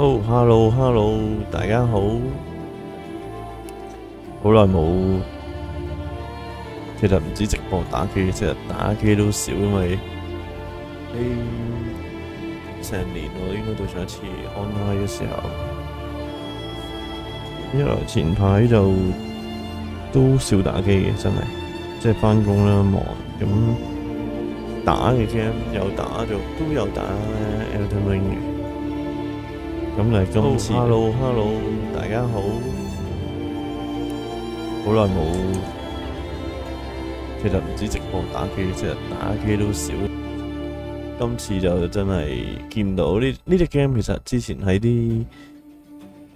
哦，hello，hello，大家好，好耐冇，其實唔止直播打機，其實打機都少，因為呢成年我應該對上一次 online 嘅時候，一來前排就都少打機嘅，真係，即係翻工啦忙，咁打嘅 game 有打就都有打 Elden Ring 嘅。咁嚟今次，hello，大家好，好耐冇，其實唔止直播打機，其實打機都少。今次就真係見到呢隻 game，其實之前喺啲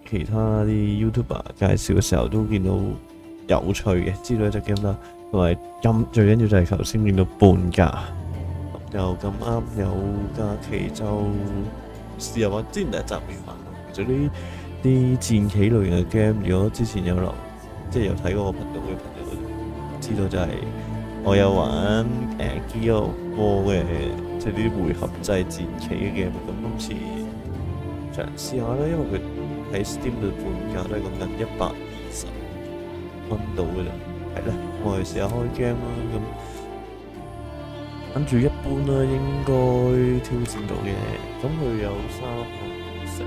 其他啲 YouTuber 介紹嘅時候都見到有趣嘅，知道呢隻 game 啦，同埋最緊要就係頭先見到半價，又咁啱有假期就試下玩。之前第一集未玩，其實呢啲戰棋類型嘅 game，如果之前有即係有睇過我頻道嘅朋友，知道就係我有玩Gear 嘅，即係啲回合制戰棋嘅 game。咁今次嘗試下啦，因為佢喺 Steam 度半價都係講緊120蚊到嘅啫。係啦，我哋試下開 game 啦。咁跟住一般啦，應該挑戰到嘅。咁佢有3項食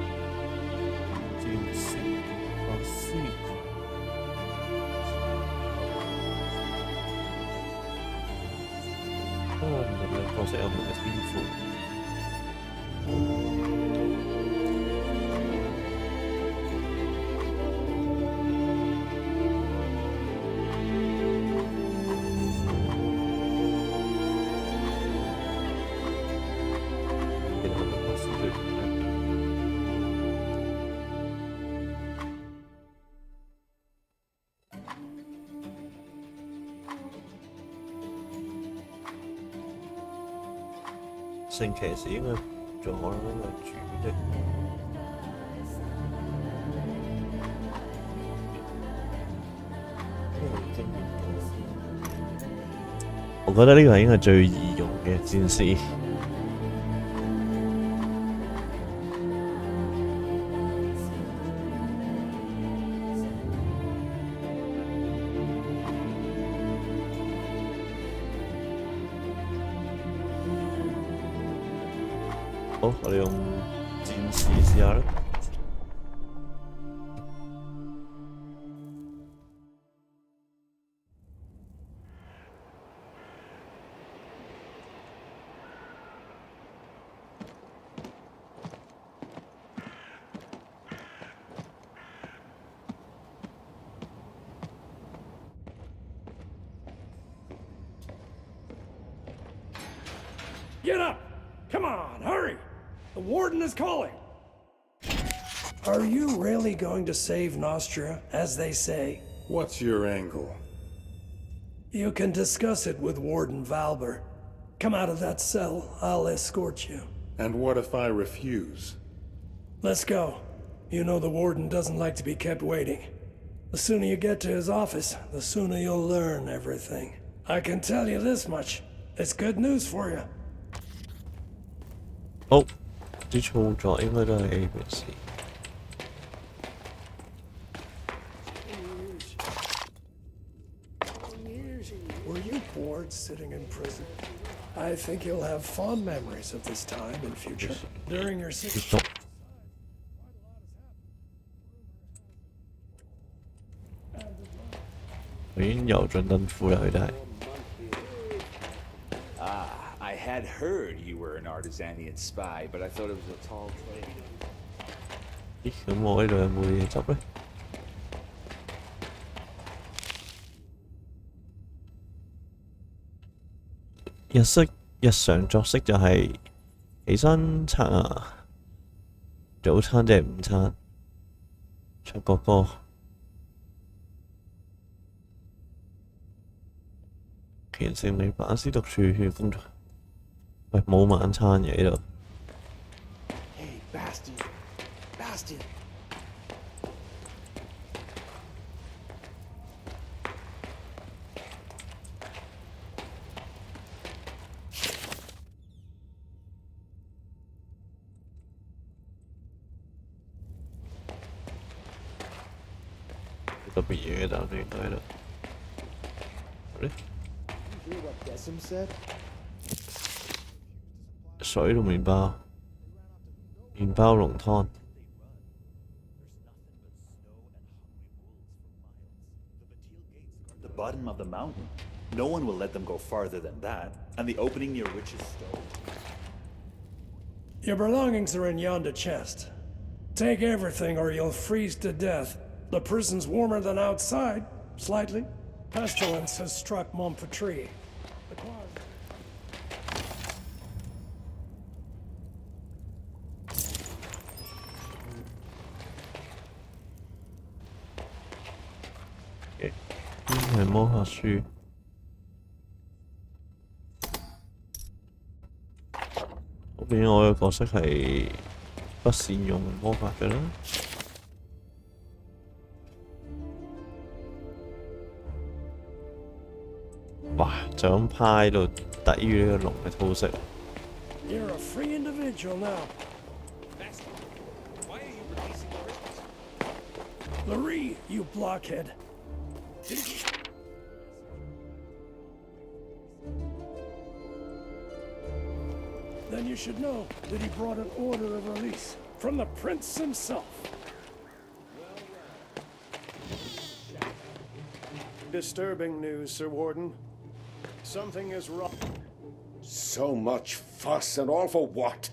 戰士法師。唔同嘅角色有唔同嘅天賦。聖騎士應該做可能應該係主的。我覺得呢個係應該係最易用嘅戰士。好，我哋用戰士試下啦。Get up! Come on, hurry! The warden is calling! Are you really going to save Nostria, as they say? What's your angle? You can discuss it with Warden Valber. Come out of that cell, I'll escort you. And what if I refuse? Let's go. You know the warden doesn't like to be kept waiting. The sooner you get to his office, the sooner you'll learn everything. I can tell you this much. It's good news for you. 好，啲操作應該都係平時。Were you bored sitting in prison? I think you'll have fond memories of this time in future. During your 我已經油盡燈枯啦，佢都係。I had heard you were an Artisanian spy, but I thought it was a tall trade. 咦，咁我呢度有冇嘢執咧？日常作息就係起身刷牙，早餐即係午餐，唱國歌。虔誠你反思讀書工作。喂，冇晚餐嘅呢度。Hey, Bastion! 特別嘢嘅，但係應該喺度。嗰啲 You hear what Decim said? 水同麵包，麵包濃湯。The bottom of the mountain. No one will let them go farther than that. And the opening near Witch's Stone. Your belongings are in yonder chest. Take everything or you'll freeze to death. The prison's warmer than outside, slightly. Pestilence has struck Montpetrie. The closet... Okay. 係魔法書。嗰邊我嘅角色係不善用魔法嘅啦。哇！就咁趴喺度抵禦呢個龍嘅吐息。You're a free individual now. Master, why are you releasing prisoners? Larry, you blockhead. Then you should know that he brought an order of release from the prince himself. Disturbing news, Sir Warden. Something is wrong. So much fuss and all for what?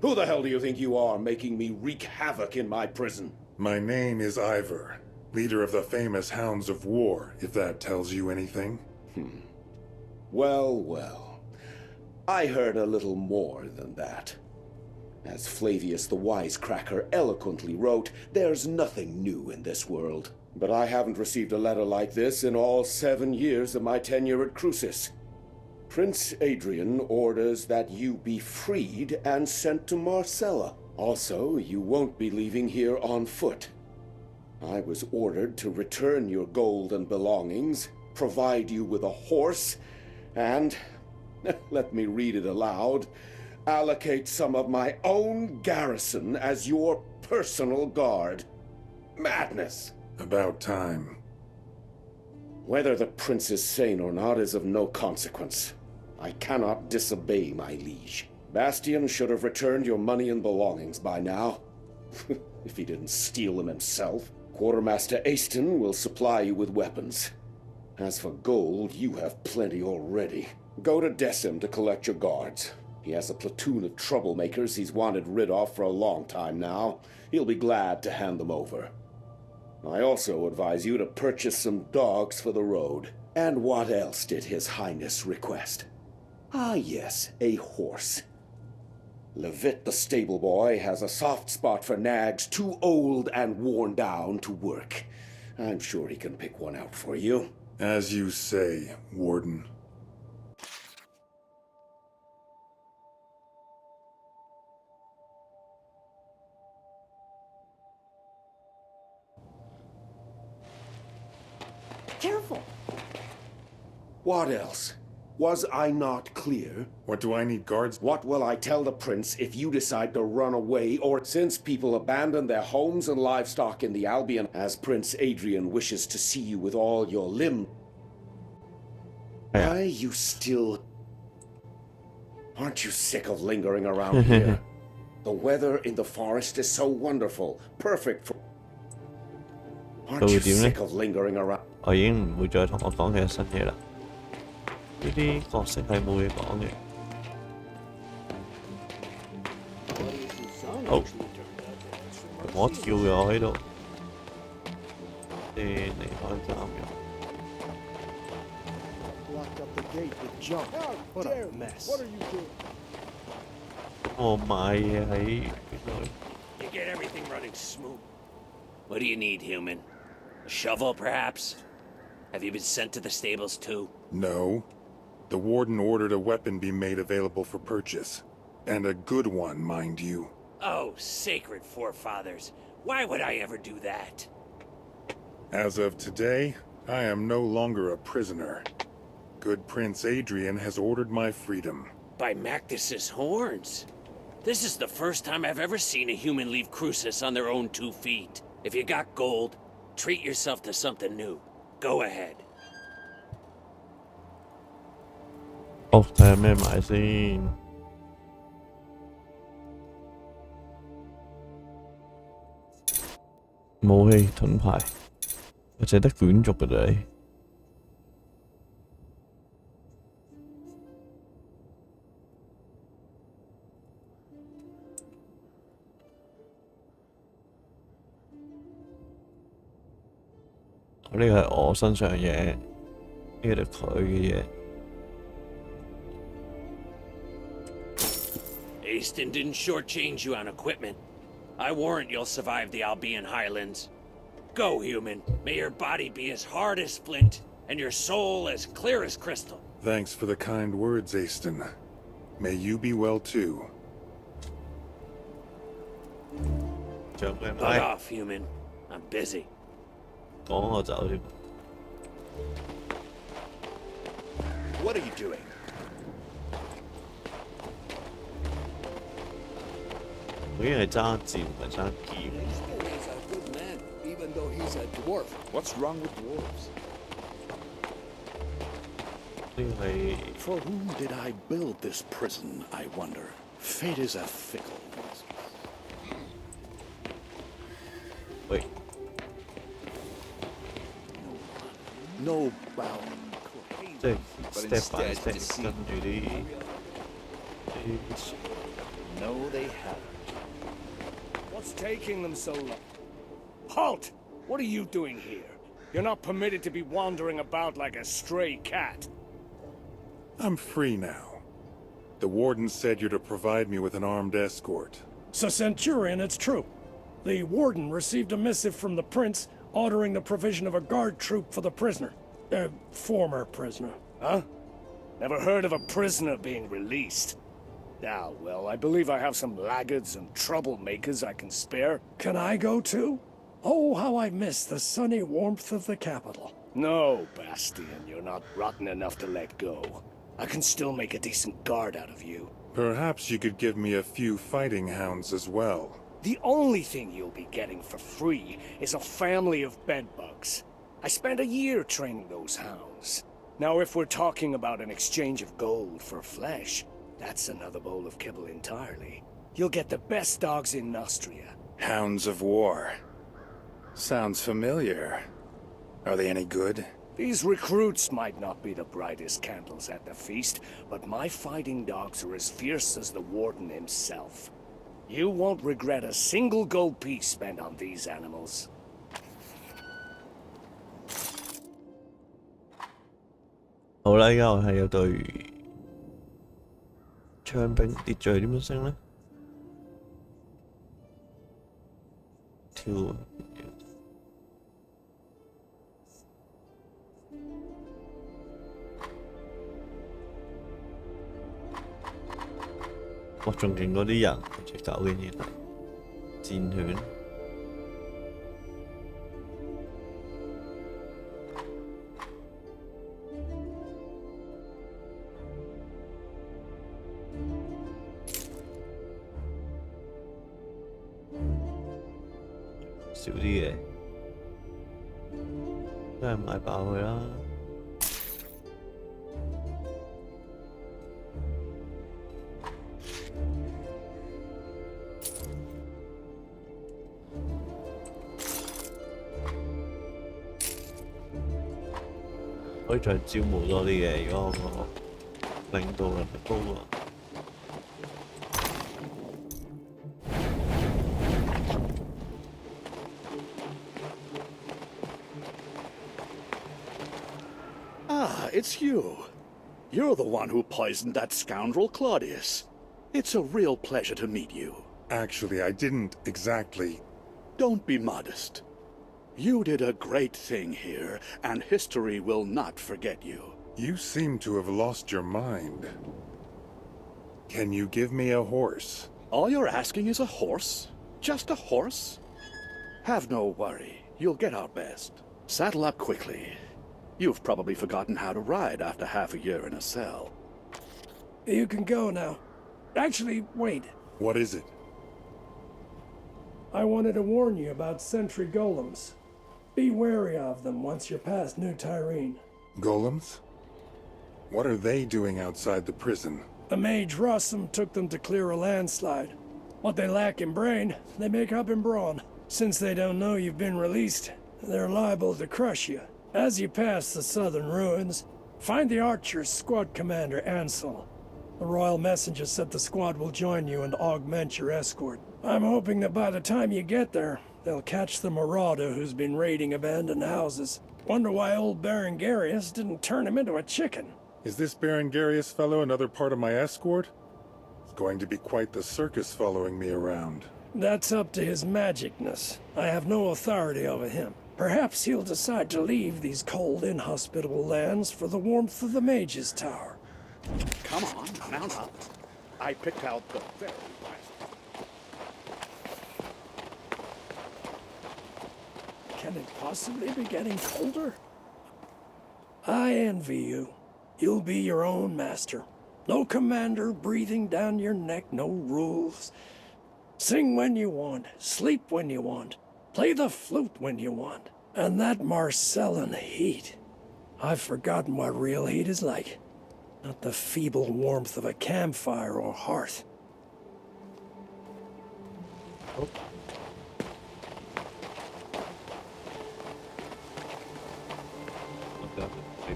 Who the hell do you think you are, making me wreak havoc in my prison? My name is Ivor, leader of the famous Hounds of War, if that tells you anything. Well, well. I heard a little more than that. As Flavius the Wisecracker eloquently wrote, there's nothing new in this world. But I haven't received a letter like this in all 7 years of my tenure at Crucis. Prince Adrian orders that you be freed and sent to Marcella. Also, you won't be leaving here on foot. I was ordered to return your gold and belongings, provide you with a horse, and, let me read it aloud, allocate some of my own garrison as your personal guard. Madness! About time. Whether the prince is sane or not is of no consequence. I cannot disobey my liege. Bastian should have returned your money and belongings by now. If he didn't steal them himself. Quartermaster Aston will supply you with weapons. As for gold, you have plenty already. Go to Decim to collect your guards. He has a platoon of troublemakers he's wanted rid of for a long time now. He'll be glad to hand them over. I also advise you to purchase some dogs for the road. And what else did His Highness request? Ah, yes, a horse. Levitt the stable boy has a soft spot for nags too old and worn down to work. I'm sure he can pick one out for you. As you say, Warden. Careful! What else? Was I not clear? What do I need guards? What will I tell the prince if you decide to run away, or since people abandon their homes and livestock in the Albion, as Prince Adrian wishes to see you with all your limbs? Why you still... Aren't you sick of lingering around here? The weather in the forest is so wonderful, perfect for... Aren't you sick of lingering around? 我已經唔會再同我講嘅新嘢啦。呢啲角色係冇嘢講嘅。好，我跳嘅我喺度，先離開監獄。Locked up the gate with junk. What a mess. What are you doing? 我買嘢喺邊度？ You get everything running smooth. What do you need, human? A shovel, perhaps? Have you been sent to the stables, too? No. The Warden ordered a weapon be made available for purchase. And a good one, mind you. Oh, sacred forefathers. Why would I ever do that? As of today, I am no longer a prisoner. Good Prince Adrian has ordered my freedom. By Mactus's horns. This is the first time I've ever seen a human leave Crucis on their own 2 feet. If you got gold, Treat yourself to something new. Go ahead. 好，睇下咩買先。武器盾牌，我淨係得卷軸嘅啫。呢個係我身上嘅嘢，呢個就佢嘅嘢。Aston didn't shortchange you on equipment. I warrant you'll survive the Albion Highlands. Go, human. May your body be as hard as flint, and your soul as clear as crystal. Thanks for the kind words, Aston. May you be well too. Bug off, human. I'm busy. 講我走添。What are you doing? He's a good man, even though he's a dwarf. What's wrong with dwarves? For whom did I build this prison, I wonder? Fate is a fickle. Wait. No bowing. 即係 step by step 跟住啲 No, they haven't. What's taking them so long? Halt! What are you doing here? You're not permitted to be wandering about like a stray cat. I'm free now. The warden said you're to provide me with an armed escort. So, Centurion, it's true. The warden received a missive from the prince ordering the provision of a guard troop for the prisoner. Former prisoner. Huh? Never heard of a prisoner being released. Ah, well, I believe I have some laggards and troublemakers I can spare. Can I go too? Oh, how I miss the sunny warmth of the capital. No, Bastian, you're not rotten enough to let go. I can still make a decent guard out of you. Perhaps you could give me a few fighting hounds as well. The only thing you'll be getting for free is a family of bedbugs. I spent a year training those hounds. Now, if we're talking about an exchange of gold for flesh, that's another bowl of kibble entirely. You'll get the best dogs in Nostria. Hounds of War. Sounds familiar. Are they any good? These recruits might not be the brightest candles at the feast, but my fighting dogs are as fierce as the warden himself. You won't regret a single gold piece spent on these animals. 好啦，而家我係有隊槍兵，秩序點樣升呢？跳哇，仲勁過啲人，隻狗竟然係戰犬。少啲嘅，都係買爆佢啦。可以再招募多啲嘅，如果個領導能力高啊。Ah, it's you. You're the one who poisoned that scoundrel Claudius. It's a real pleasure to meet you. Actually, I didn't exactly. Don't be modest. You did a great thing here, and history will not forget you. You seem to have lost your mind. Can you give me a horse? All you're asking is a horse? Just a horse? Have no worry. You'll get our best. Saddle up quickly. You've probably forgotten how to ride after half a year in a cell. You can go now. Actually, wait. What is it? I wanted to warn you about sentry golems. Be wary of them once you're past New Tyrene. Golems? What are they doing outside the prison? The mage Rossum took them to clear a landslide. What they lack in brain, they make up in brawn. Since they don't know you've been released, they're liable to crush you. As you pass the southern ruins, find the Archer's squad commander, Ansel. The royal messenger said the squad will join you and augment your escort. I'm hoping that by the time you get there, they'll catch the marauder who's been raiding abandoned houses. Wonder why old Baron Garius didn't turn him into a chicken. Is this Baron Garius fellow another part of my escort? It's going to be quite the circus following me around. That's up to his magicness. I have no authority over him. Perhaps he'll decide to leave these cold, inhospitable lands for the warmth of the Mage's Tower. Come on, mount up. I picked out the very best. Can it possibly be getting colder? I envy you. You'll be your own master. No commander breathing down your neck, no rules. Sing when you want, sleep when you want, play the flute when you want. And that Marcellan heat. I've forgotten what real heat is like. Not the feeble warmth of a campfire or hearth. Oh.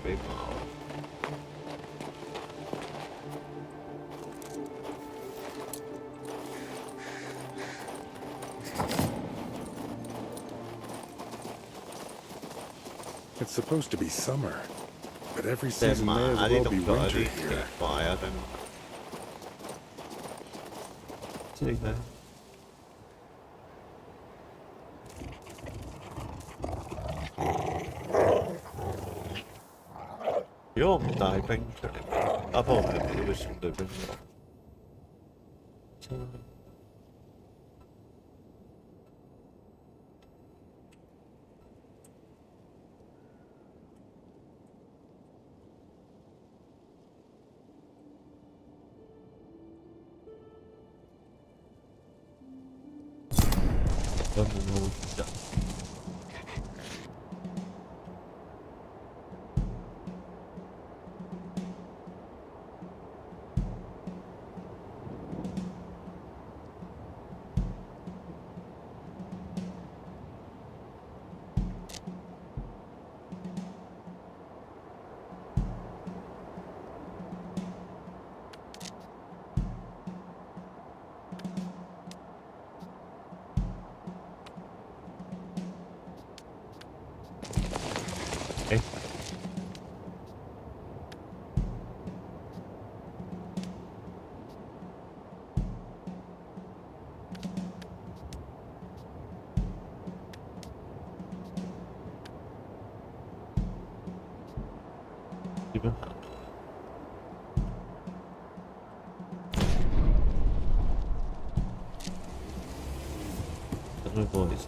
Baby mouth. It's supposed to be summer, but every season may as well be winter here.如果我唔帶兵出嚟，不過我哋都會送隊兵落。根本冇選擇。點樣行？等佢過嚟先。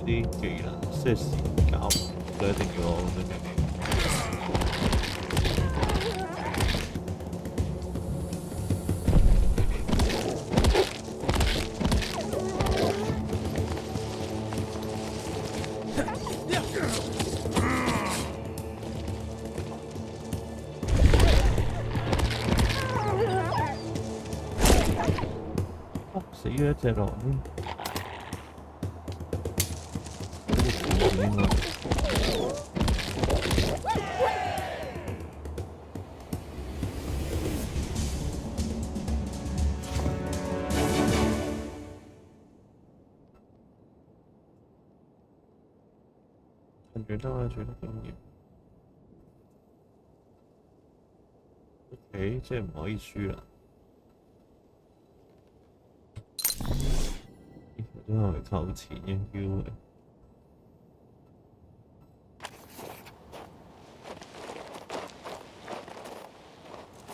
啲技能即係時搞，就一定要攞咁樣。死咗一隻狼添。最得啊，最得經驗。OK，即係唔可以輸啦。真係咪扣錢嘅 Q 嚟？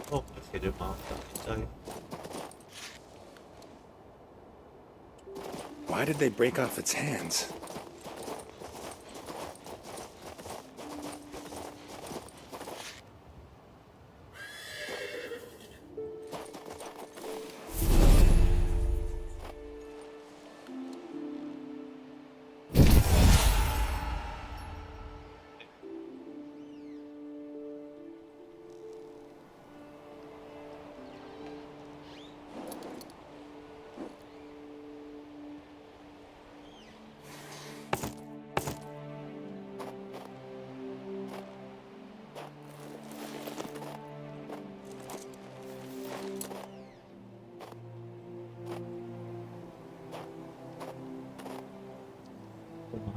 哦，其實麻大劑。Why did they break off its hands?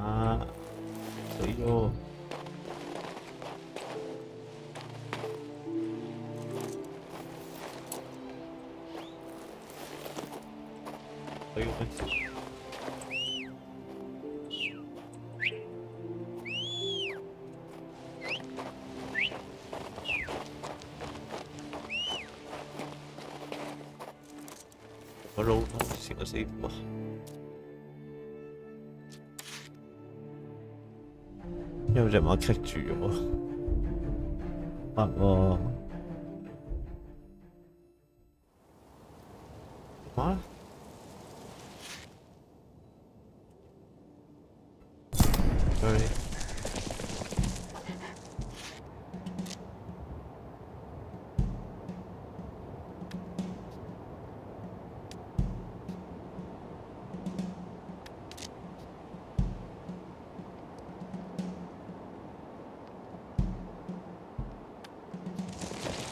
Ah, soy yo. Soy un México. Hello, xin lỗi xin lỗi. 因為隻馬棘住喎，得喎。馬，sorry。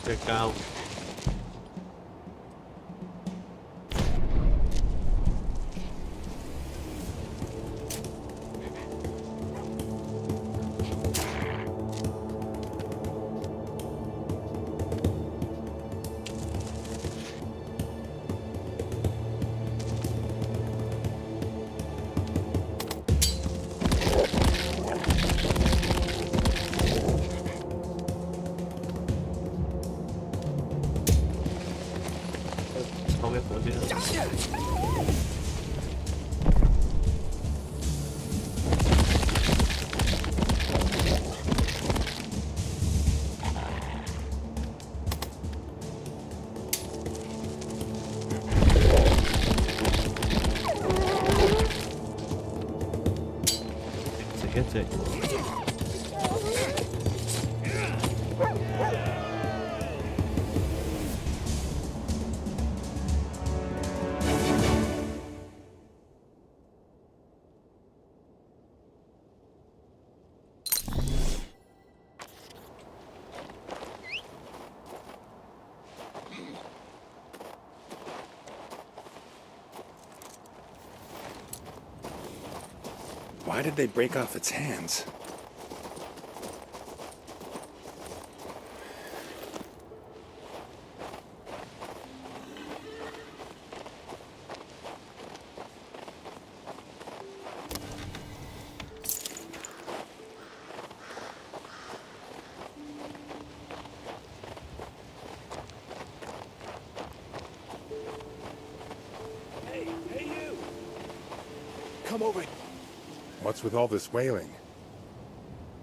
最高。抽一火先啦。食一隻。Why did they break off its hands? Hey, you! Come over. What's with all this wailing?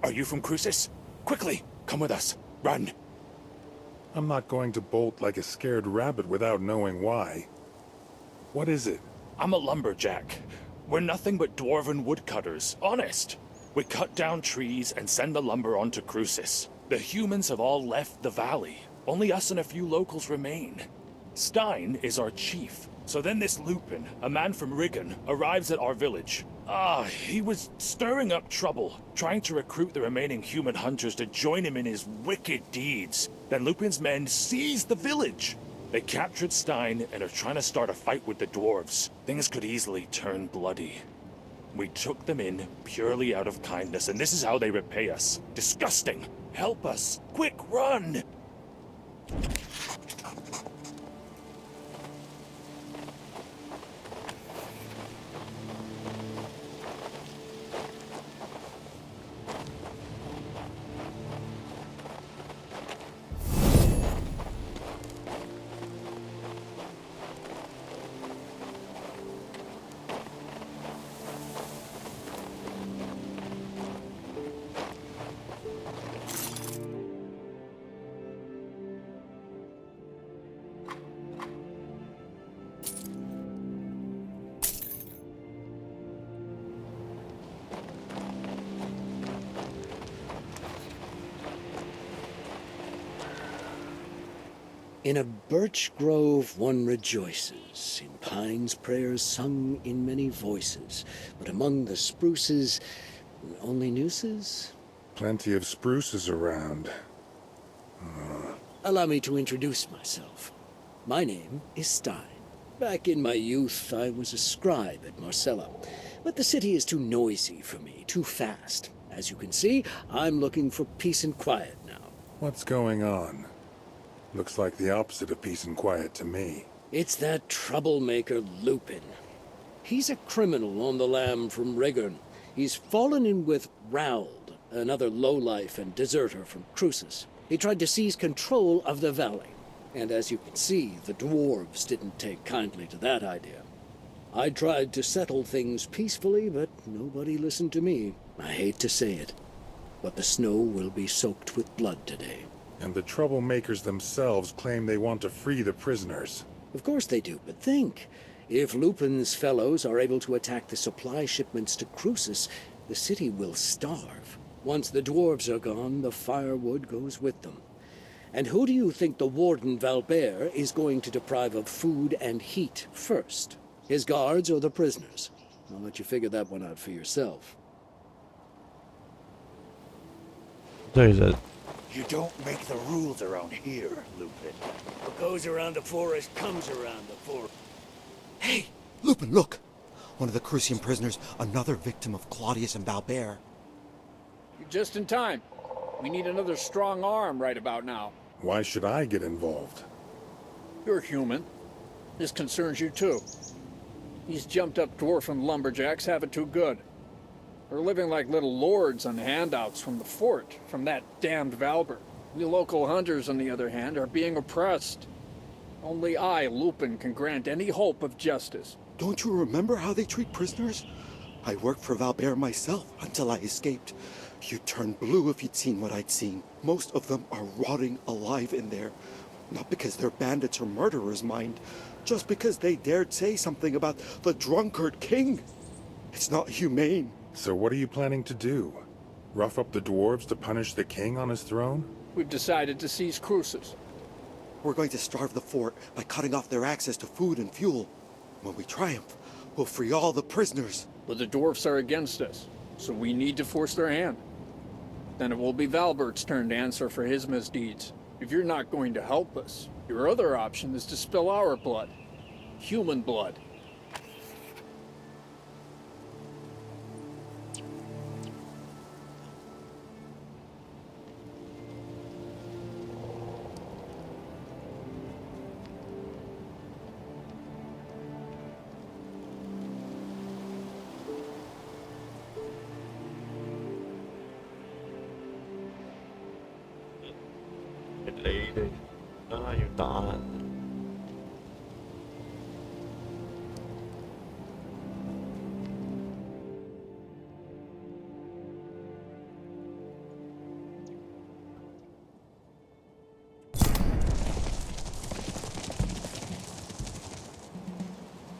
Are you from Crucis? Quickly, come with us. Run. I'm not going to bolt like a scared rabbit without knowing why. What is it? I'm a lumberjack. We're nothing but dwarven woodcutters, honest. We cut down trees and send the lumber onto Crucis. The humans have all left the valley. Only us and a few locals remain. Stein is our chief. So then this Lupin, a man from Riggin, arrives at our village. He was stirring up trouble, trying to recruit the remaining human hunters to join him in his wicked deeds. Then Lupin's men seized the village. They captured Stein and are trying to start a fight with the dwarves. Things could easily turn bloody. We took them in purely out of kindness, and this is how they repay us. Disgusting! Help us! Quick, run! In a birch grove one rejoices, in pines prayers sung in many voices, but among the spruces, only nooses? Plenty of spruces around. Allow me to introduce myself. My name is Stein. Back in my youth, I was a scribe at Marcella, but the city is too noisy for me, too fast. As you can see, I'm looking for peace and quiet now. What's going on? Looks like the opposite of peace and quiet to me. It's that troublemaker Lupin. He's a criminal on the lam from Regern. He's fallen in with Raould, another lowlife and deserter from Crucis. He tried to seize control of the valley. And as you can see, the dwarves didn't take kindly to that idea. I tried to settle things peacefully, but nobody listened to me. I hate to say it, but the snow will be soaked with blood today. And the troublemakers themselves claim they want to free the prisoners. Of course they do, but think. If Lupin's fellows are able to attack the supply shipments to Crucis, the city will starve. Once the dwarves are gone, the firewood goes with them. And who do you think the Warden Valbert is going to deprive of food and heat first? His guards or the prisoners? I'll let you figure that one out for yourself. 即係其實 You don't make the rules around here, Lupin. What goes around the forest comes around the forest. Hey, Lupin, look! One of the Crucian prisoners, another victim of Claudius and Valbert. You're just in time. We need another strong arm right about now. Why should I get involved? You're human. This concerns you too. These jumped-up dwarfen lumberjacks have it too good. They're living like little lords on handouts from the fort, from that damned Valbert. The local hunters, on the other hand, are being oppressed. Only I, Lupin, can grant any hope of justice. Don't you remember how they treat prisoners? I worked for Valbert myself until I escaped. You'd turn blue if you'd seen what I'd seen. Most of them are rotting alive in there. Not because they're bandits or murderers, mind. Just because they dared say something about the drunkard king. It's not humane. So what are you planning to do? Rough up the dwarves to punish the king on his throne? We've decided to seize Crucis. We're going to starve the fort by cutting off their access to food and fuel. When we triumph, we'll free all the prisoners. But the dwarfs are against us, so we need to force their hand. Then it will be Valbert's turn to answer for his misdeeds. If you're not going to help us, your other option is to spill our blood. Human blood.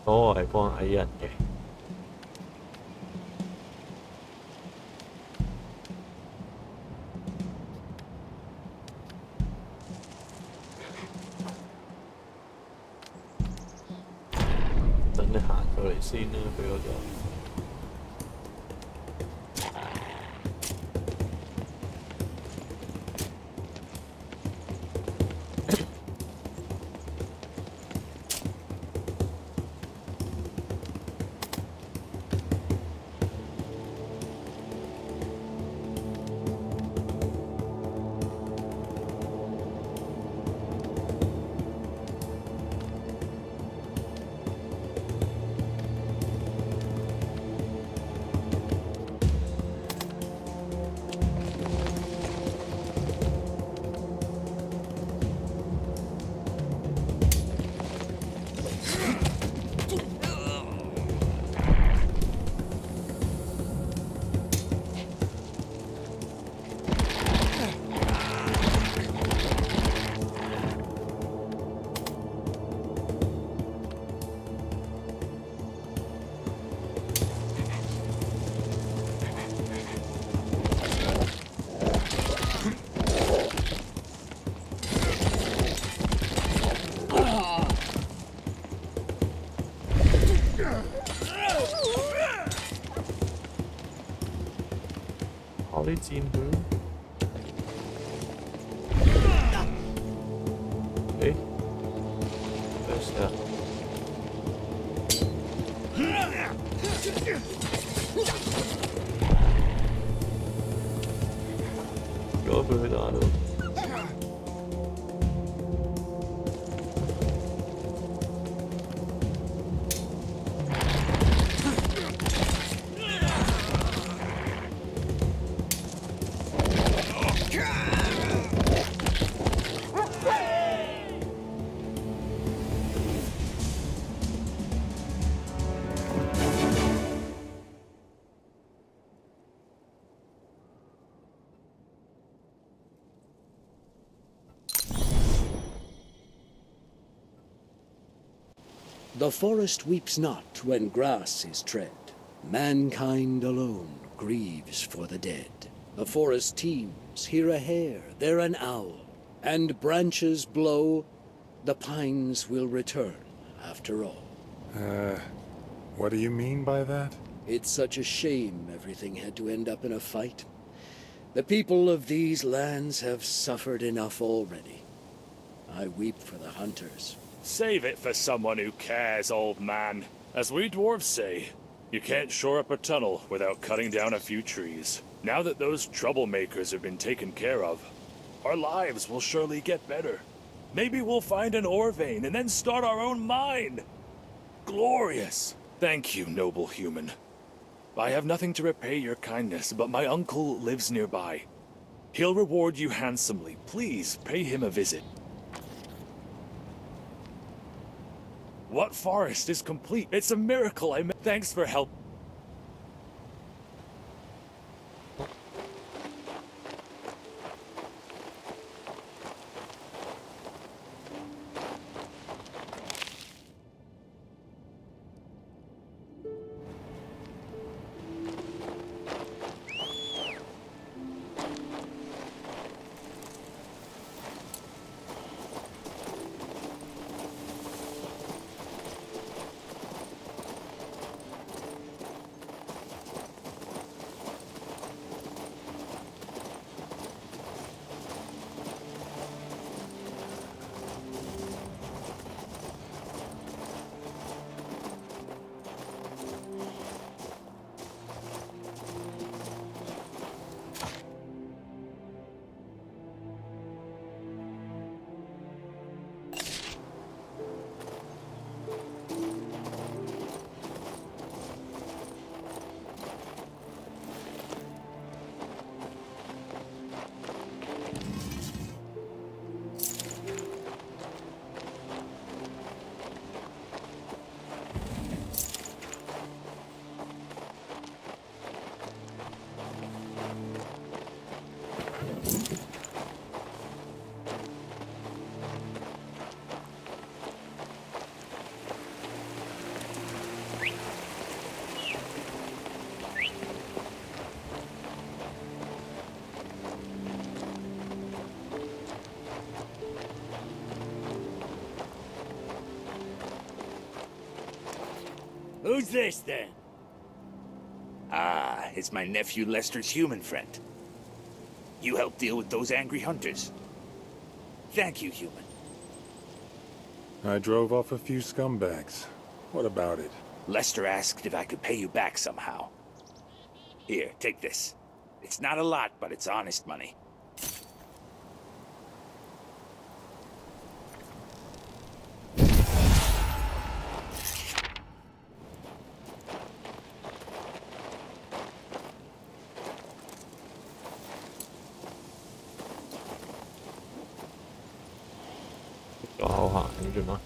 嗰個係幫矮人嘅。等你行過嚟先啦，俾我就。跑啲箭佢。誒，咩事啊？如果俾佢打到。The forest weeps not when grass is tread. Mankind alone grieves for the dead. The forest teems, here a hare, there an owl, and branches blow, the pines will return after all. What do you mean by that? It's such a shame everything had to end up in a fight. The people of these lands have suffered enough already. I weep for the hunters. Save it for someone who cares, old man. As we dwarves say, you can't shore up a tunnel without cutting down a few trees. Now that those troublemakers have been taken care of, our lives will surely get better. Maybe we'll find an ore vein and then start our own mine. Glorious. Thank you, noble human. I have nothing to repay your kindness, but my uncle lives nearby. He'll reward you handsomely. Please pay him a visit. What forest is complete? It's a miracle. Thanks for help. Who's this, then? Ah, it's my nephew Lester's human friend. You helped deal with those angry hunters. Thank you, human. I drove off a few scumbags. What about it? Lester asked if I could pay you back somehow. Here, take this. It's not a lot, but it's honest money.好行嘅啫嘛。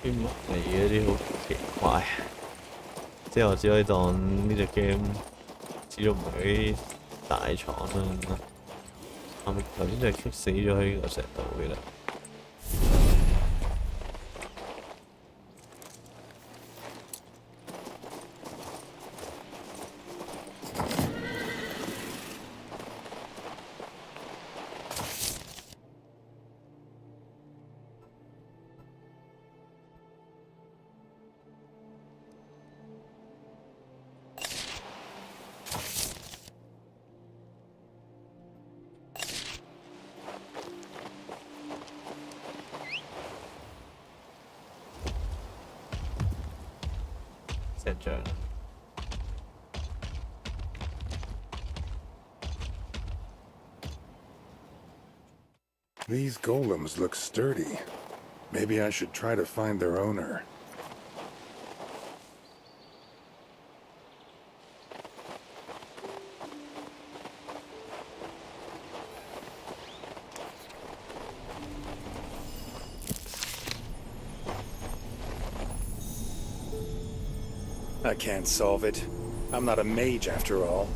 啲物嚟嗰啲好奇怪，即係我只可以當呢隻 game 始終唔係啲大廠啦。係咪頭先就係棘死咗喺呢個石度嘅啦？石像。These golems look sturdy. Maybe I should try to find their owner. I can't solve it. I'm not a mage after all.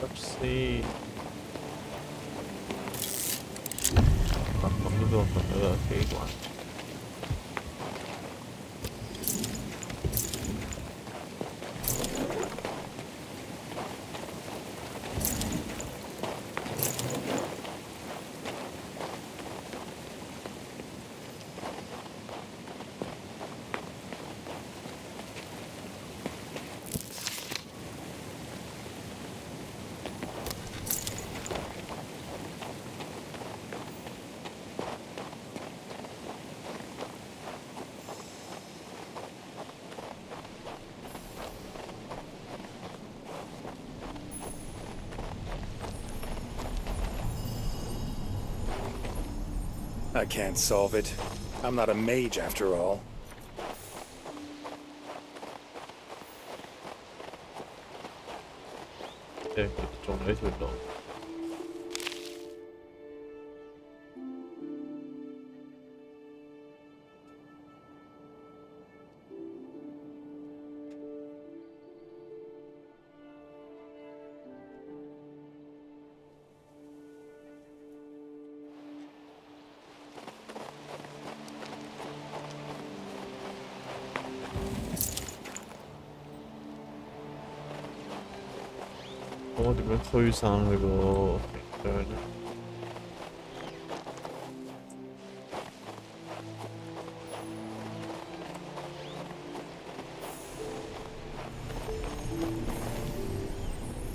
Oopsie. 咁呢個同嗰個奇怪。I can't solve it. I'm not a mage after all. 即係仲有一條路。我點樣驅散佢個屏障呢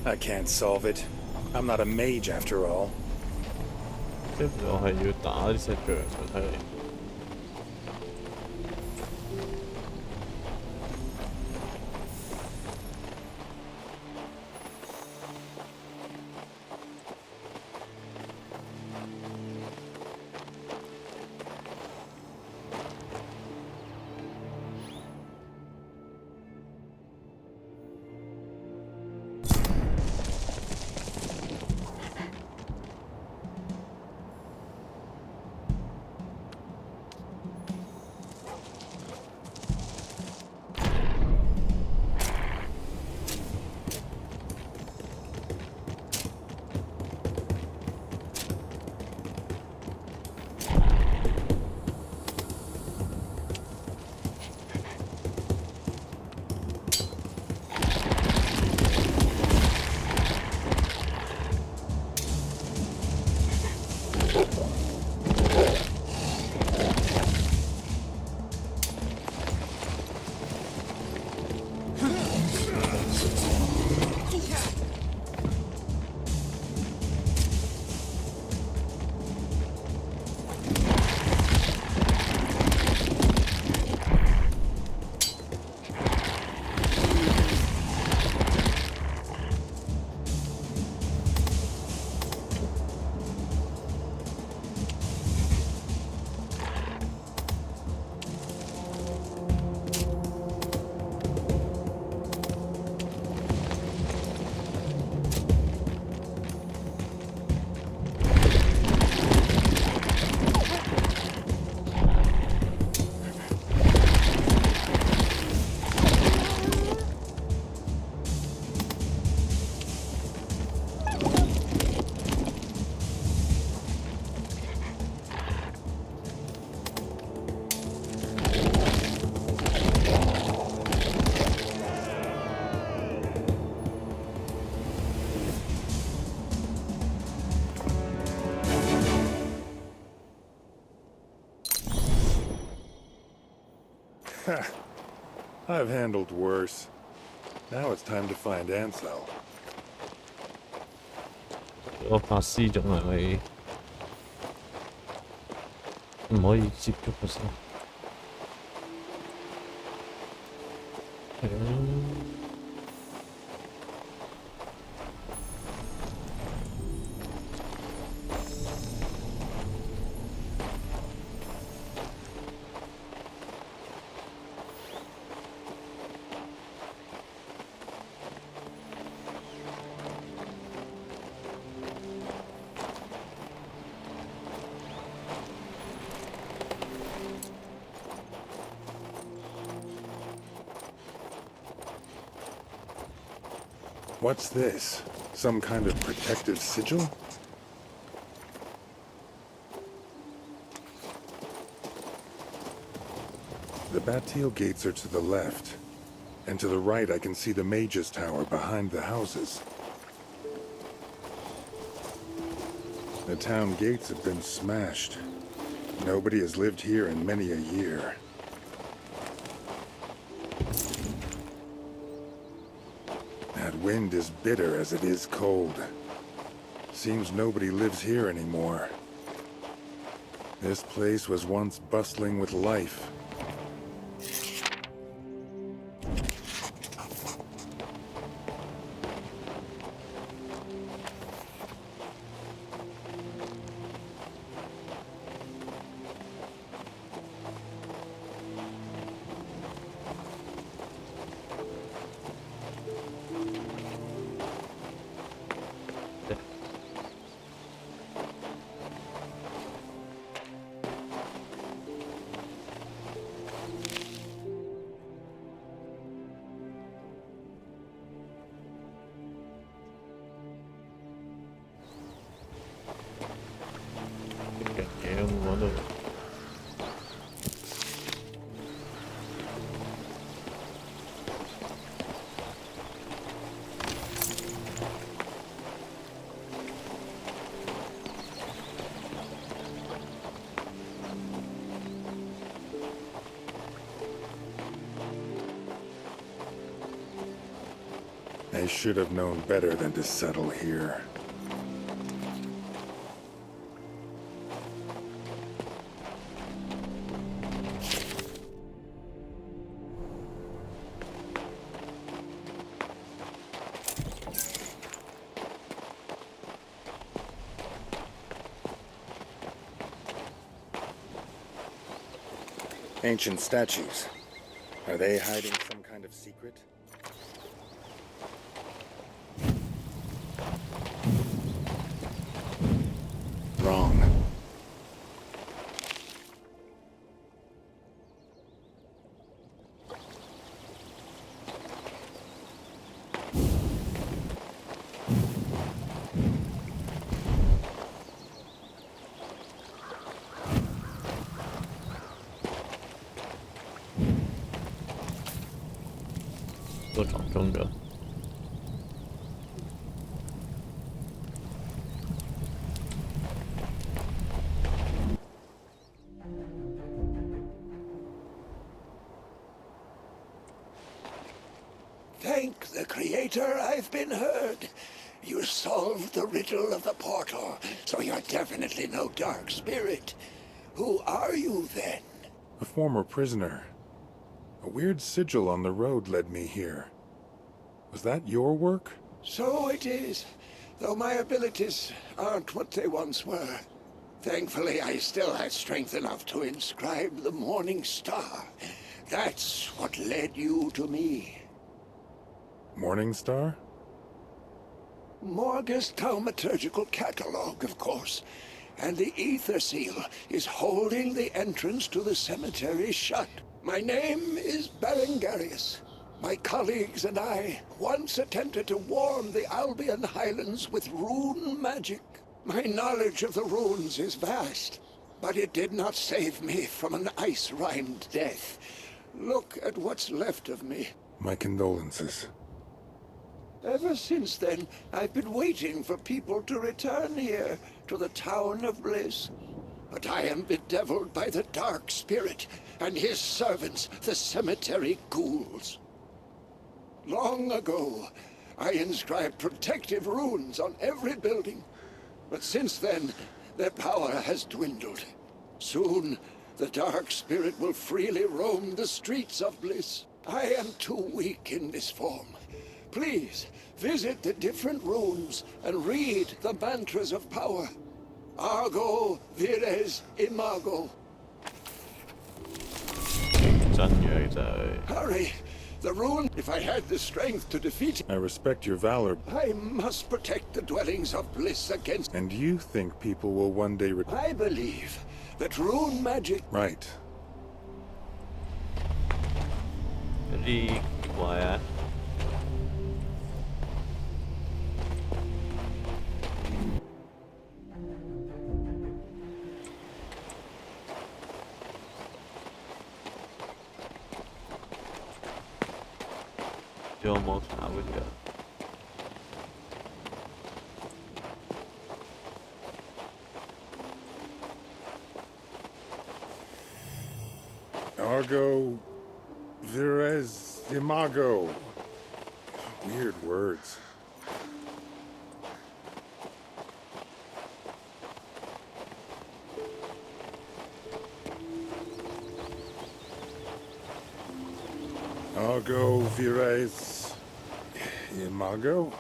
？I can't solve it. I'm not a mage after all. 即係我係要打啲石像嘅睇嚟。I've handled worse. Now it's time to find Ansel. 個法師仲係咪唔可以接觸嘅先？係啊。What's this? Some kind of protective sigil? The Bastille gates are to the left, and to the right I can see the Mage's Tower behind the houses. The town gates have been smashed. Nobody has lived here in many a year. That wind is bitter as it is cold. Seems nobody lives here anymore. This place was once bustling with life. I should have known better than to settle here. Ancient statues. Are they hiding some kind of secret? Wrong. Thank the Creator, I've been heard. You solved the riddle of the portal, so you're definitely no dark spirit. Who are you, then? A former prisoner. A weird sigil on the road led me here. Was that your work? So it is, though my abilities aren't what they once were. Thankfully, I still had strength enough to inscribe the Morning Star. That's what led you to me. Morning Star? Morga's thaumaturgical catalog, of course. And the ether seal is holding the entrance to the cemetery shut. My name is Berengarius. My colleagues and I once attempted to warm the Albion Highlands with rune magic. My knowledge of the runes is vast, but it did not save me from an ice-rimed death. Look at what's left of me. My condolences. Ever since then, I've been waiting for people to return here, to the Town of Bliss. but I am bedeviled by the Dark Spirit and his servants, the cemetery ghouls. Long ago, I inscribed protective runes on every building, but since then, their power has dwindled. Soon, the Dark Spirit will freely roam the streets of Bliss. I am too weak in this form. Please, visit the different rooms and read the mantras of power. Argo, Vires, Imago. 真嘅就係 Hurry! The rune, if I had the strength to defeat it, I respect your valor, I must protect the dwellings of Bliss against... and you think people will one day I believe that rune magic... Right. 有啲奇怪啊！仲有冇查嗰啲啊？ Argo, Vires, Imago. Weird words. Argo, Vires, Imago?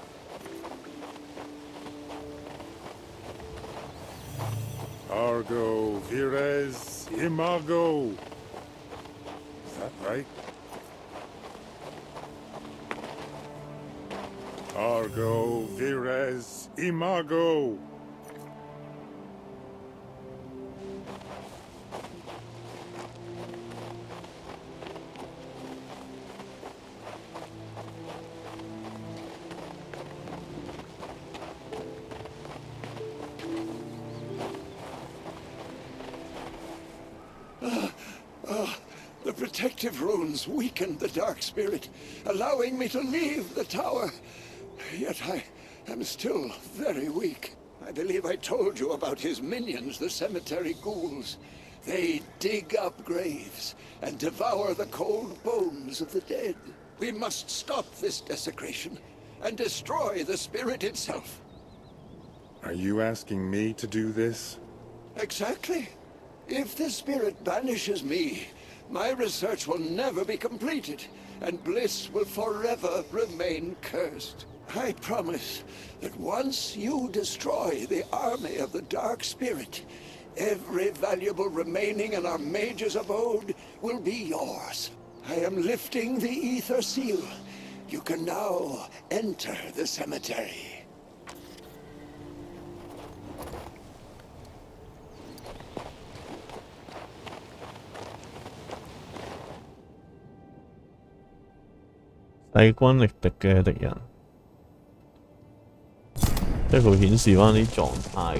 Argo, Vires, Imago. Is that right? Argo, Vires, Imago. The protective runes weakened the Dark Spirit, allowing me to leave the tower. Yet I am still very weak. I believe I told you about his minions, the cemetery ghouls. They dig up graves and devour the cold bones of the dead. We must stop this desecration and destroy the spirit itself. Are you asking me to do this? Exactly. If the spirit banishes me, my research will never be completed, and Bliss will forever remain cursed. I promise that once you destroy the army of the Dark Spirit, every valuable remaining in our mage's abode will be yours. I am lifting the ether seal. You can now enter the cemetery.勢均力敵嘅敵人，即係佢顯示翻啲狀態。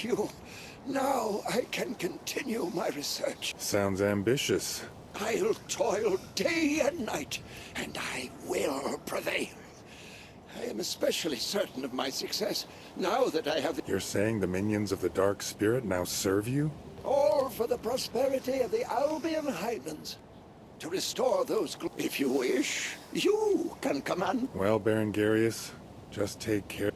Thank you. Now I can continue my research. Sounds ambitious. I'll toil day and night, and I will prevail. I am especially certain of my success now that I have... You're saying the minions of the Dark Spirit now serve you? All for the prosperity of the Albion Highlands. To restore those... If you wish, you can command... Well, Berengarius, just take care...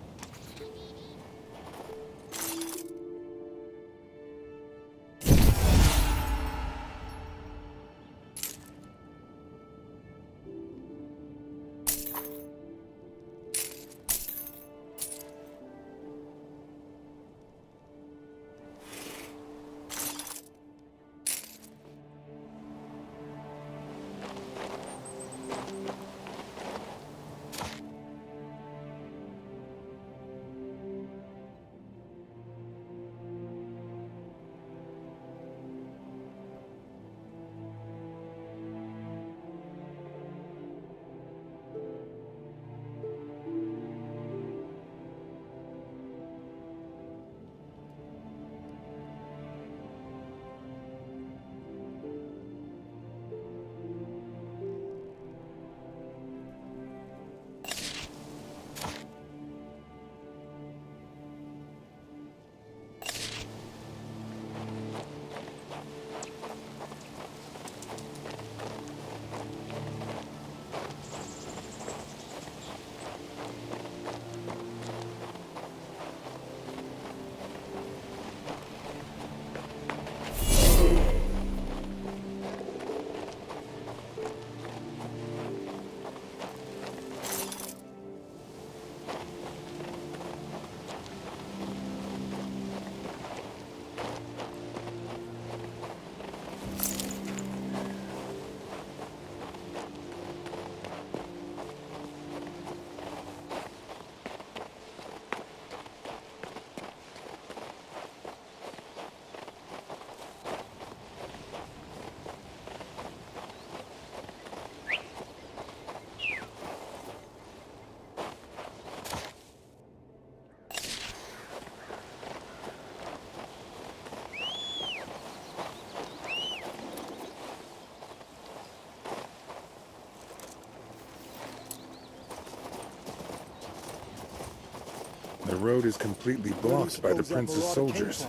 The road is completely blocked by the prince's soldiers.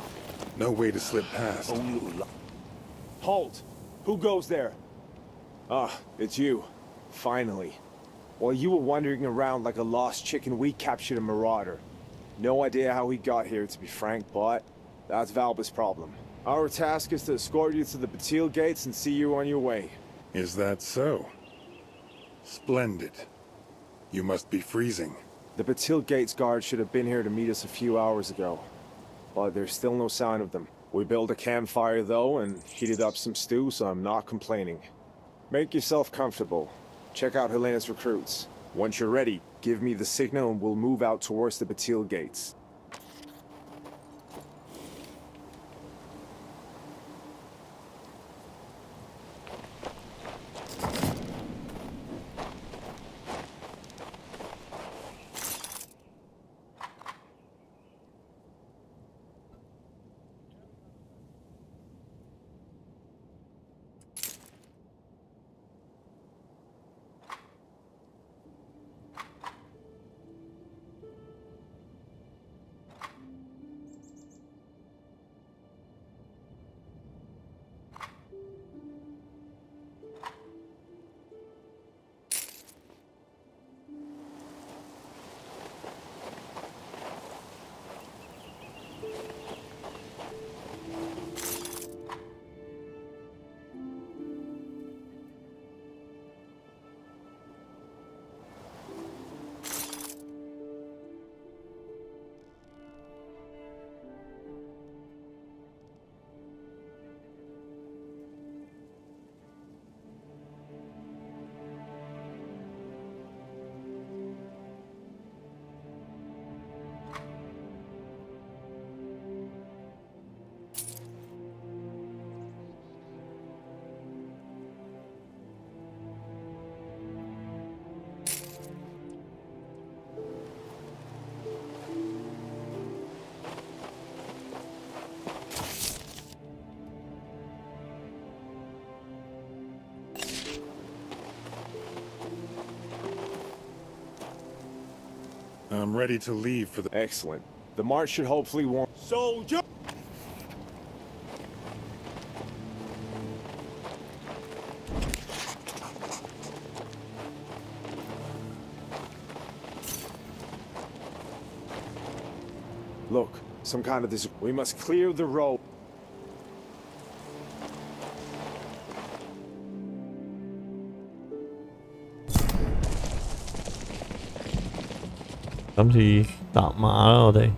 No way to slip past. Halt! Who goes there? Ah, it's you. Finally. While you were wandering around like a lost chicken, we captured a marauder. No idea how he got here, to be frank, but that's Valba's problem. Our task is to escort you to the Batil gates and see you on your way. Is that so? Splendid. You must be freezing. The Batil gates guard should have been here to meet us a few hours ago, but there's still no sign of them. We built a campfire though and heated up some stew, so I'm not complaining. Make yourself comfortable. Check out Helena's recruits. Once you're ready, give me the signal and we'll move out towards the Batil gates. I'm ready to leave for the... Excellent. The march should hopefully warn... Soldier! Look, some kind of this... We must clear the road.今次搭馬啦，我哋。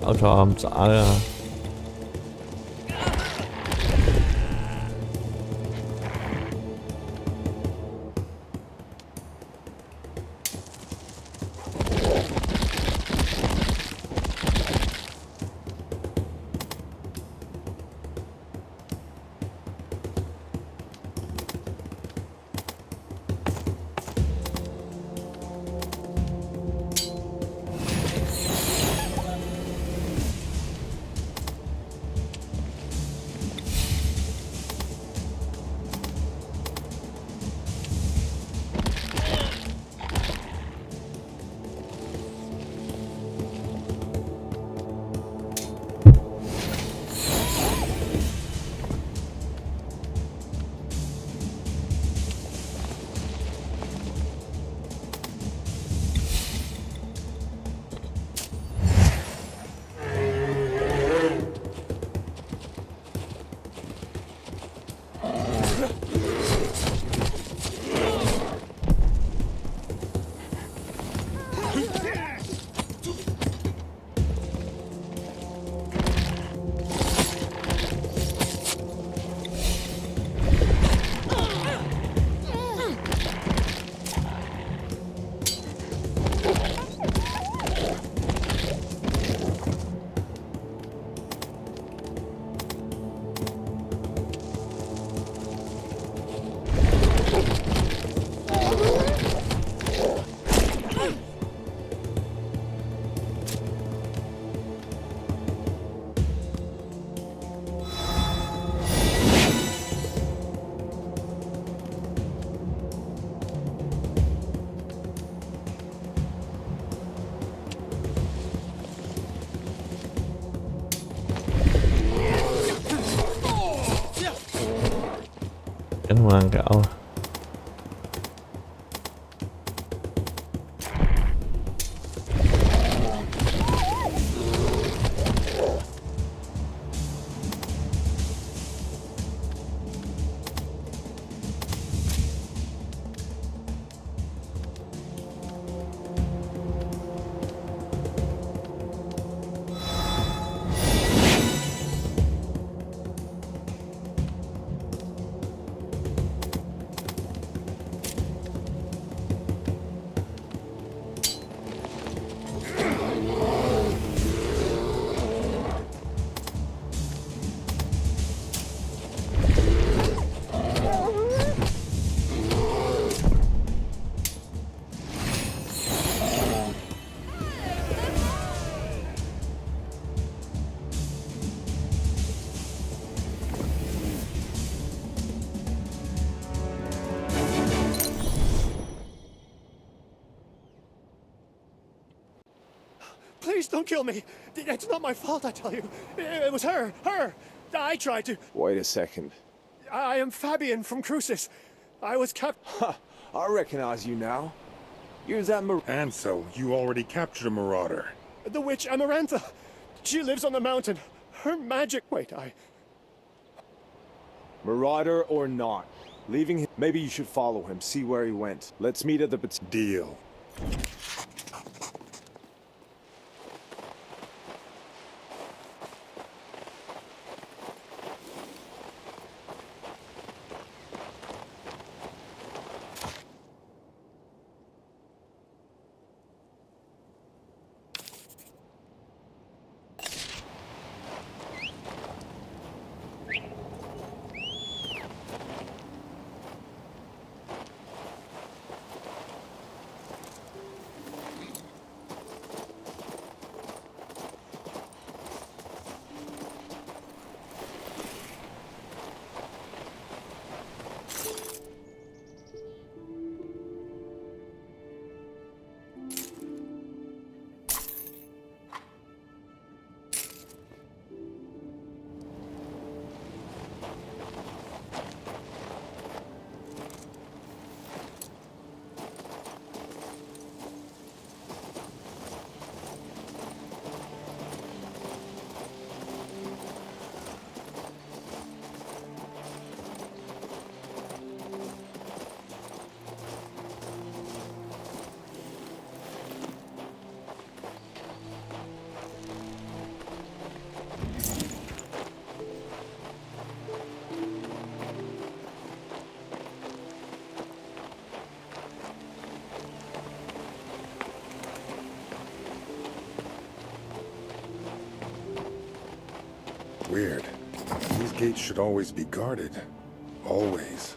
搞錯咁渣㗎！咁難搞啊！Please don't kill me. It's not my fault, I tell you. It was her. Her. I tried to. Wait a second. I am Fabian from Crucis. I was kept. Ha! I recognize you now. You're that And so, you already captured a marauder. The witch Amarantha. She lives on the mountain. Her magic. Wait, Marauder or not, leaving him. Maybe you should follow him, see where he went. Let's meet at the Deal. weird. These gates should always be guarded. Always.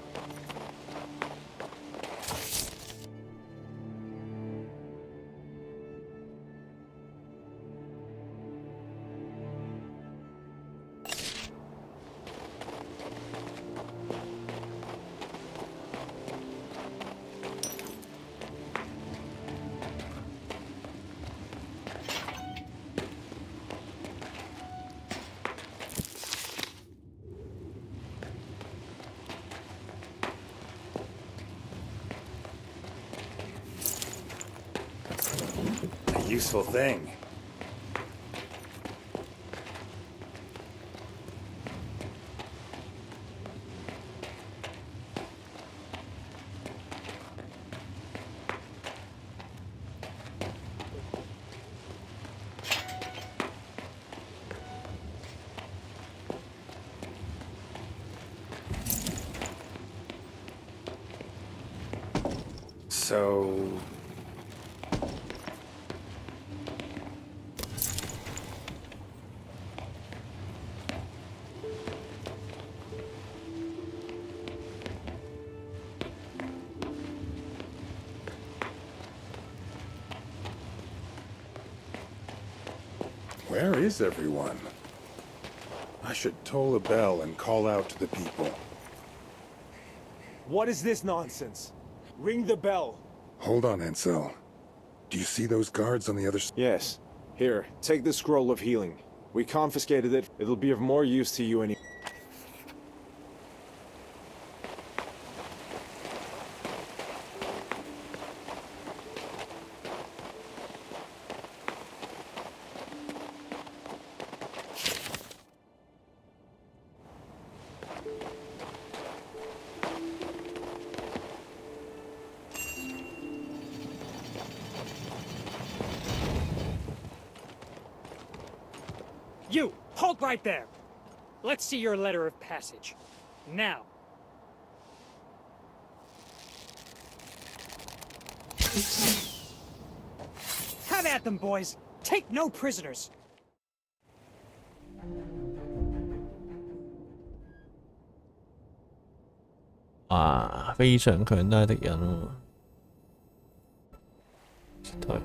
A useful thing. So... Where is everyone? I should toll a bell and call out to the people. What is this nonsense? Ring the bell. Hold on, Ansel. Do you see those guards on the other side? Yes. Here, take the scroll of healing. We confiscated it. It'll be of more use to you any... You! Halt right there! Let's see your letter of passage. Now. Have at them, boys! Take no prisoners!哇，非常強大的人喎！對。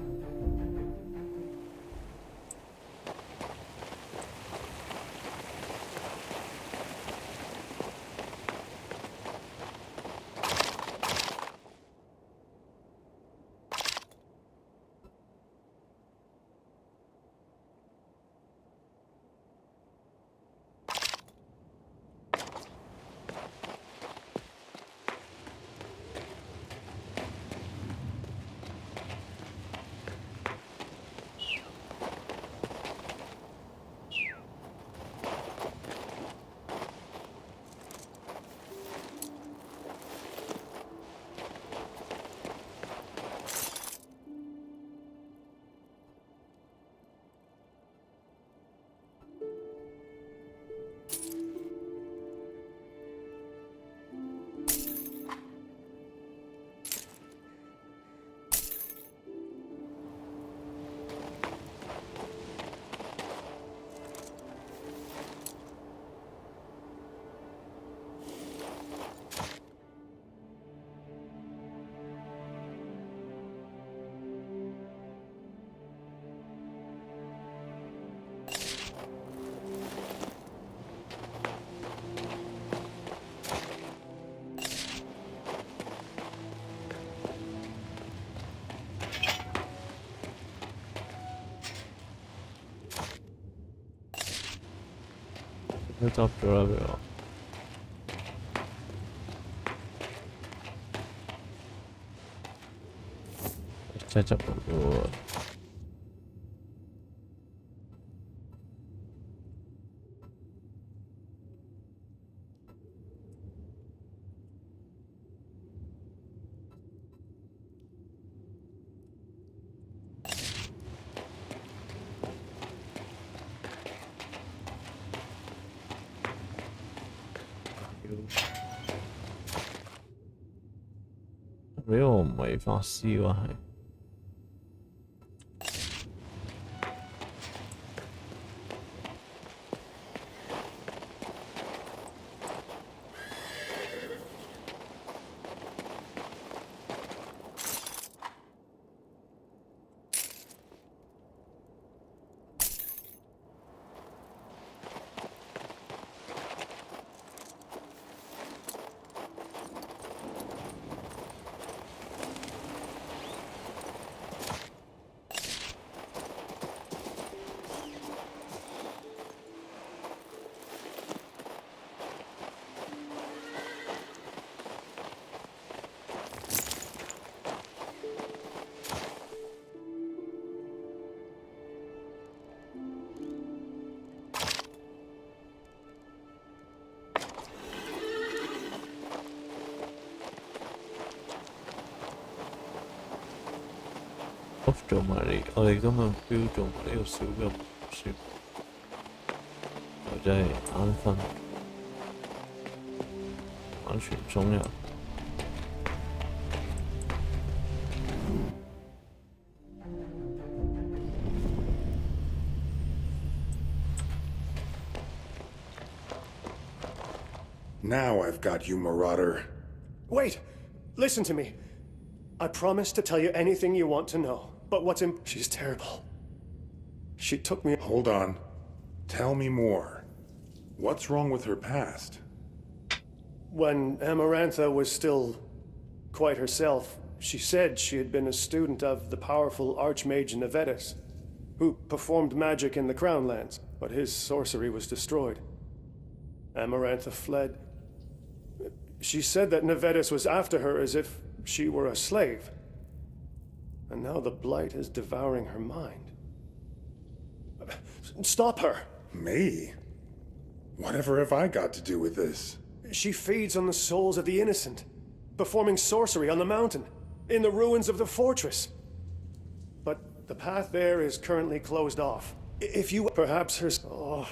都執咗啦，俾我。真係執唔到喎。俾我唔係法師喎，係。off 做埋你，我哋今日標做埋呢個小嘅算，就真係眼瞓，完全中入。Now I've got you, Marauder. Wait! Listen to me. I promise to tell you anything you want to know. But she's terrible. She took me— Hold on. Tell me more. What's wrong with her past? When Amarantha was still quite herself, she said she had been a student of the powerful Archmage Nevetus, who performed magic in the Crown Lands, but his sorcery was destroyed. Amarantha fled. She said that Nevetus was after her as if she were a slave. And now the Blight is devouring her mind. Stop her! Me? Whatever have I got to do with this? She feeds on the souls of the innocent, performing sorcery on the mountain, in the ruins of the fortress. But the path there is currently closed off. If you— perhaps her— Oh,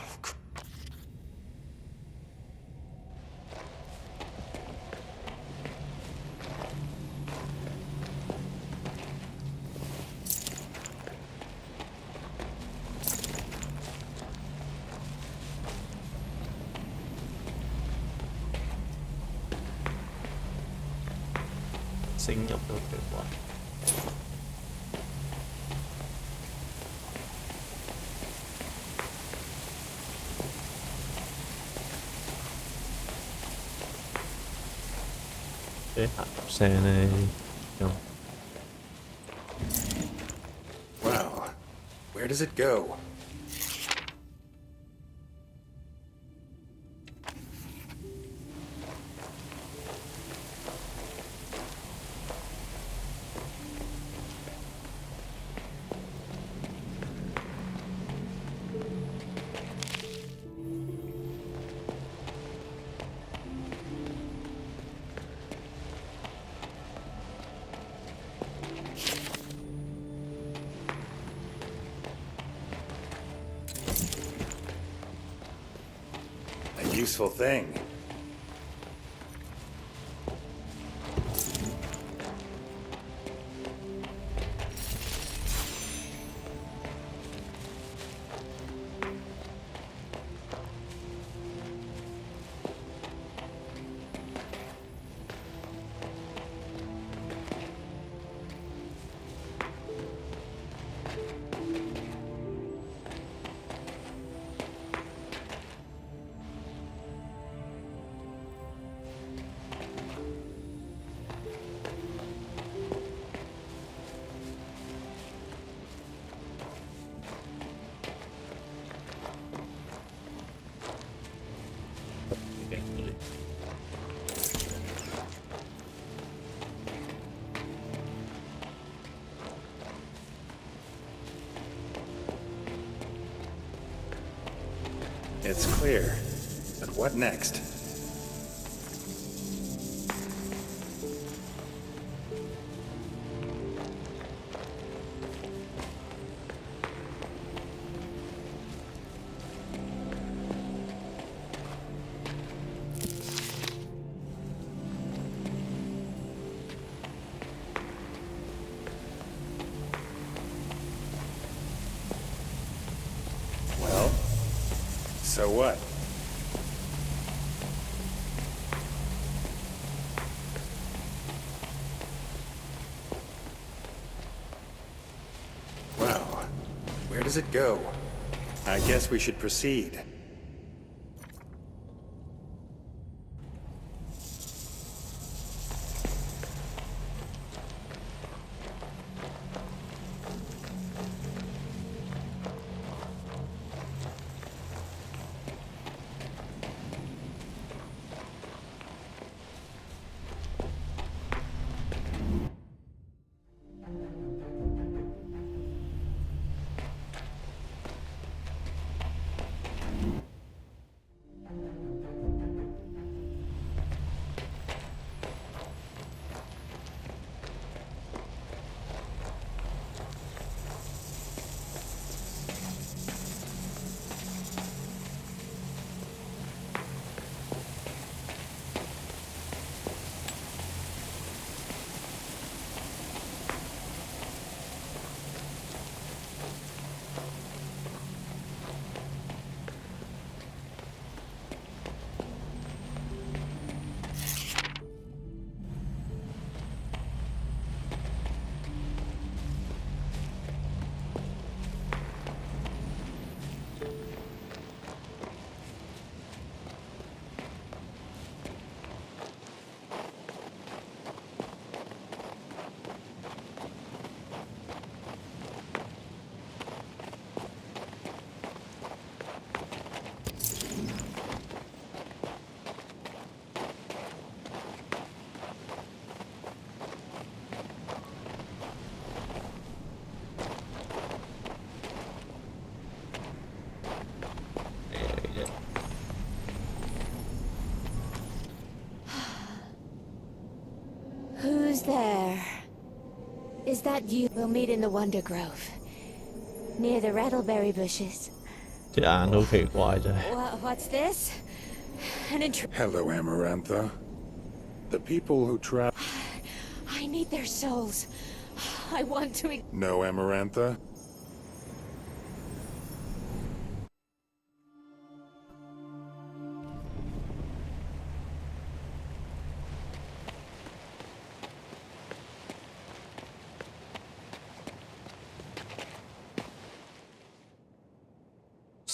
聲音都奇怪。啲行入聲咧咁。Well, where does it go? Useful thing. It's clear. But what next? Well, so what? Well, where does it go? I guess we should proceed. there. Is that you? We'll meet in the Wonder Grove, near the rattleberry bushes. 隻眼好奇怪真係。What's this? An intruder. Hello, Amarantha. The people who travel. I need their souls. I want to. No, Amarantha?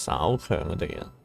稍強嘅敵人。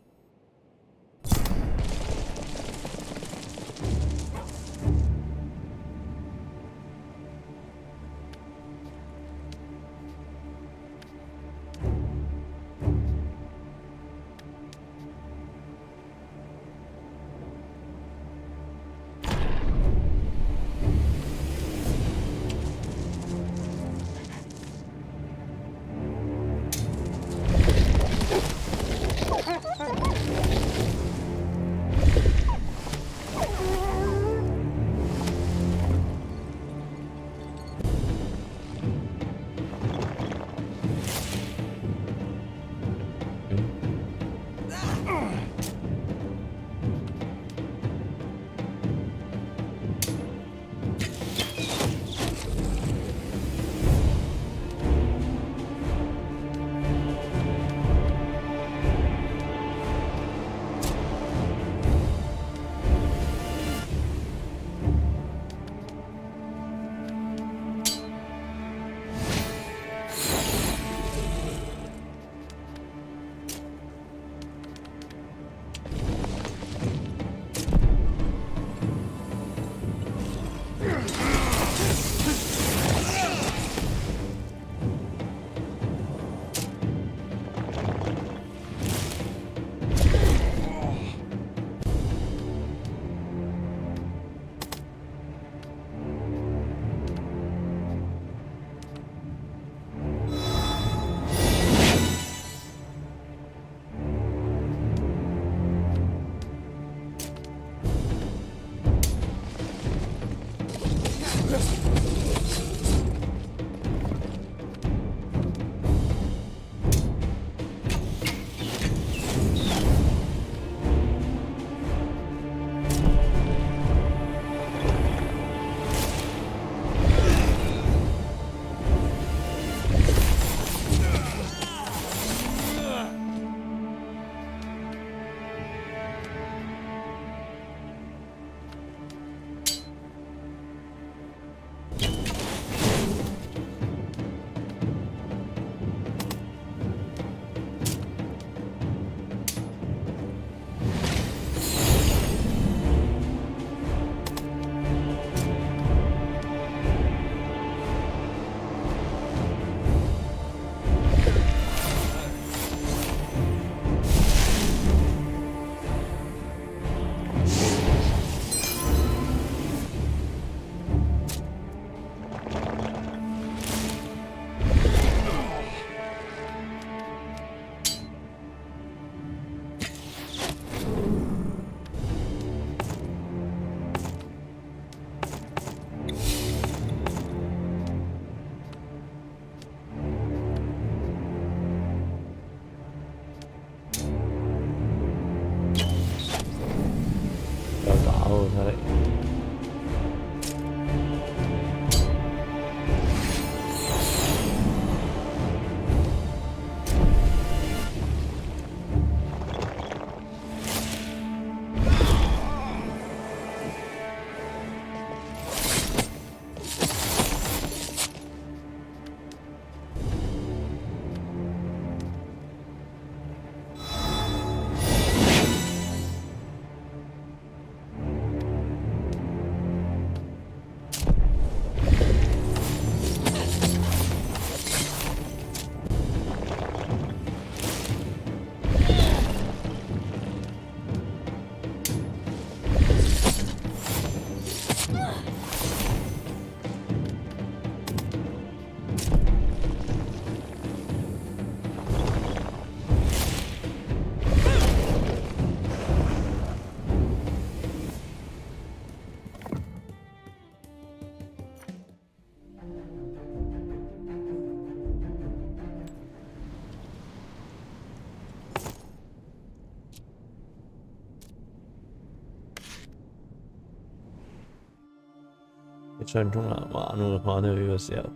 上沖難玩喎，玩到呢個時候。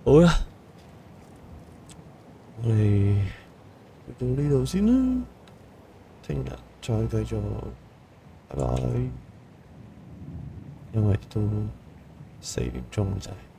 好啦，我哋到呢度先啦，聽日再繼續，拜拜。因為都4點鐘就係。